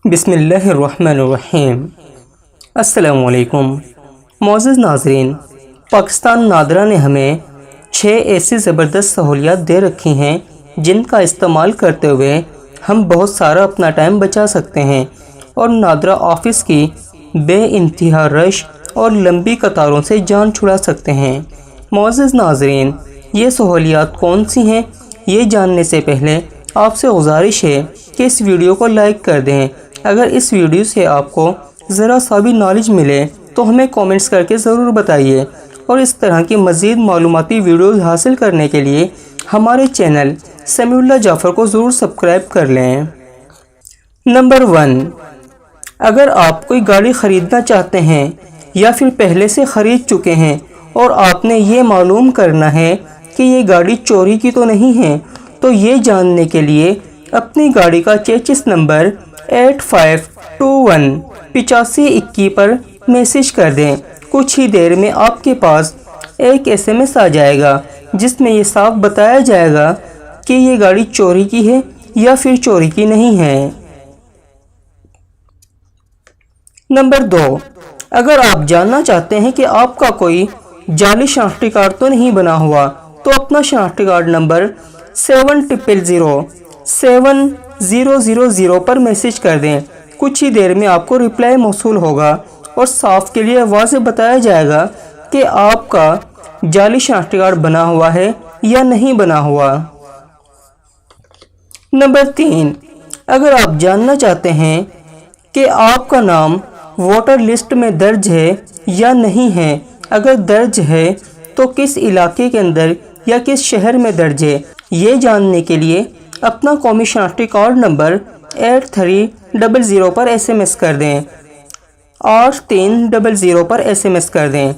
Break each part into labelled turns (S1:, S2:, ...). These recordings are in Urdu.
S1: بسم اللہ الرحمن الرحیم۔ السلام علیکم معزز ناظرین، پاکستان نادرا نے ہمیں 6 ایسی زبردست سہولیات دے رکھی ہیں جن کا استعمال کرتے ہوئے ہم بہت سارا اپنا ٹائم بچا سکتے ہیں اور نادرا آفس کی بے انتہا رش اور لمبی قطاروں سے جان چھڑا سکتے ہیں۔ معزز ناظرین، یہ سہولیات کون سی ہیں یہ جاننے سے پہلے آپ سے گزارش ہے کہ اس ویڈیو کو لائک کر دیں۔ اگر اس ویڈیو سے آپ کو ذرا سا بھی نالج ملے تو ہمیں کومنٹس کر کے ضرور بتائیے، اور اس طرح کی مزید معلوماتی ویڈیوز حاصل کرنے کے لیے ہمارے چینل سمیع اللہ جعفر کو ضرور سبسکرائب کر لیں۔ نمبر 1، اگر آپ کوئی گاڑی خریدنا چاہتے ہیں یا پھر پہلے سے خرید چکے ہیں اور آپ نے یہ معلوم کرنا ہے کہ یہ گاڑی چوری کی تو نہیں ہے، تو یہ جاننے کے لیے اپنی گاڑی کا چیسس نمبر 8521 پر میسج کر دیں۔ کچھ ہی دیر میں آپ کے پاس ایک SMS آ جائے گا جس میں یہ صاف بتایا جائے گا کہ یہ گاڑی چوری کی ہے یا پھر چوری کی نہیں ہے۔ نمبر 2، اگر آپ جاننا چاہتے ہیں کہ آپ کا کوئی جعلی شناختی کارڈ تو نہیں بنا ہوا، تو اپنا شناختی کارڈ نمبر 70007000 پر میسج کر دیں۔ کچھ ہی دیر میں آپ کو رپلائی موصول ہوگا اور صاف کے لیے واضح بتایا جائے گا کہ آپ کا جعلی شناختی کارڈ بنا ہوا ہے یا نہیں بنا ہوا۔ نمبر 3، اگر آپ جاننا چاہتے ہیں کہ آپ کا نام ووٹر لسٹ میں درج ہے یا نہیں ہے، اگر درج ہے تو کس علاقے کے اندر یا کس شہر میں درج ہے، یہ جاننے کے لیے اپنا قومی شناختی کارڈ نمبر 8300 پر SMS کر دیں۔ 8300 پر SMS کر دیں۔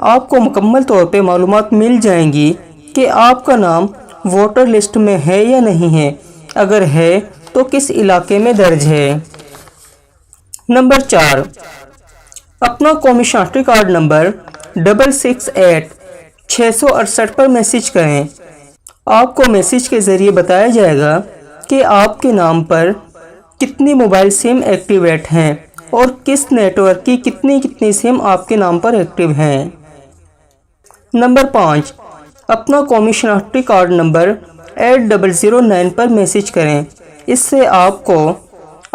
S1: آپ کو مکمل طور پہ معلومات مل جائیں گی کہ آپ کا نام ووٹر لسٹ میں ہے یا نہیں ہے، اگر ہے تو کس علاقے میں درج ہے۔ نمبر 4، اپنا قومی شناختی کارڈ نمبر 668668 پر میسج کریں۔ آپ کو میسج کے ذریعے بتایا جائے گا کہ آپ کے نام پر کتنی موبائل سم ایکٹیویٹ ہیں اور کس نیٹ ورک کی کتنی سم آپ کے نام پر ایکٹیو ہیں۔ نمبر 5، اپنا قومی شناختی کارڈ نمبر 8009 پر میسج کریں۔ اس سے آپ کو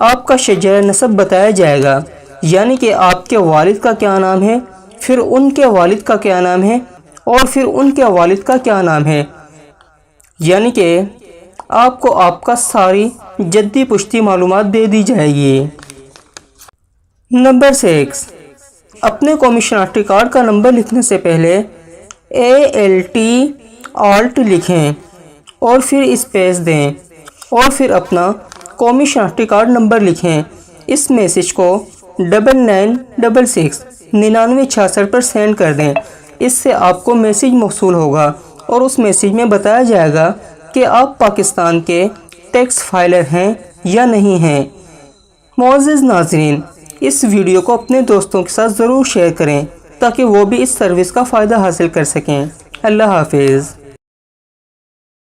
S1: آپ کا شجرہ نسب بتایا جائے گا، یعنی کہ آپ کے والد کا کیا نام ہے، پھر ان کے والد کا کیا نام ہے، اور پھر ان کے والد کا کیا نام ہے، یعنی کہ آپ کو آپ کا ساری جدی پشتی معلومات دے دی جائے گی۔ نمبر 6، اپنے قومی شناختی کارڈ کا نمبر لکھنے سے پہلے ALT لکھیں اور پھر اسپیس دیں، اور پھر اپنا قومی شناختی کارڈ نمبر لکھیں۔ اس میسج کو 9966 پر سینڈ کر دیں۔ اس سے آپ کو میسج موصول ہوگا اور اس میسج میں بتایا جائے گا کہ آپ پاکستان کے ٹیکس فائلر ہیں یا نہیں ہیں۔ معزز ناظرین، اس ویڈیو کو اپنے دوستوں کے ساتھ ضرور شیئر کریں تاکہ وہ بھی اس سروس کا فائدہ حاصل کر سکیں۔ اللہ حافظ۔